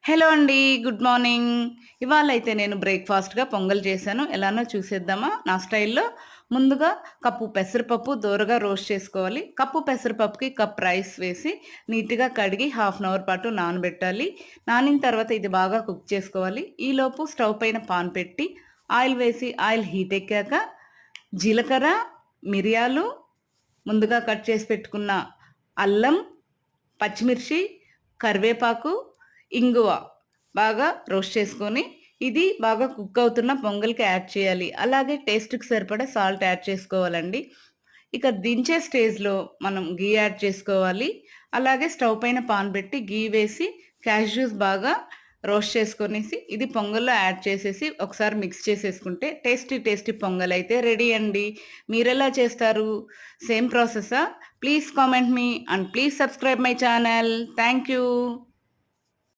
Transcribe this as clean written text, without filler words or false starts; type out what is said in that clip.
Hello అండి. Good morning. ఇవాళైతే నేను బ్రేక్‌ఫాస్ట్‌గా పొంగల్ చేశాను. ఎలానో చూసేద్దామా నా స్టైల్‌లో? ముందుగా కప్పు పెసరపప్పు దోరగా రోస్ట్ చేసుకోవాలి. కప్పు పెసరపప్పుకి కప్ రైస్ వేసి నీట్‌గా కడిగి హాఫ్ అన్ అవర్ పాటు నానబెట్టాలి. నానిన తర్వాత ఇది బాగా కుక్ చేసుకోవాలి. ఈలోపు స్టవ్ పైన పాన్ పెట్టి ఆయిల్ వేసి ఆయిల్ హీట్ ఎక్కాక జీలకర్ర, మిరియాలు, ముందుగా కట్ చేసి పెట్టుకున్న అల్లం, పచ్చిమిర్చి, కరివేపాకు, ఇంగువ బాగా రోస్ట్ చేసుకొని, ఇది బాగా కుక్ అవుతున్న పొంగల్‌కి యాడ్ చేయాలి. అలాగే టేస్ట్‌కి సరిపడా సాల్ట్ యాడ్ చేసుకోవాలండి. ఇక దించే స్టేజ్‌లో మనం ఘీ యాడ్ చేసుకోవాలి. అలాగే స్టవ్ పైన పాన్ పెట్టి ఘీ వేసి క్యాష్యూస్ బాగా రోస్ట్ చేసుకొనేసి, ఇది పొంగల్‌లో యాడ్ చేసేసి ఒకసారి మిక్స్ చేసేసుకుంటే టేస్టీ పొంగలైతే రెడీ అండి. మీరెలా చేస్తారు? సేమ్ ప్రాసెసా? Please comment me and please subscribe my channel. Thank you.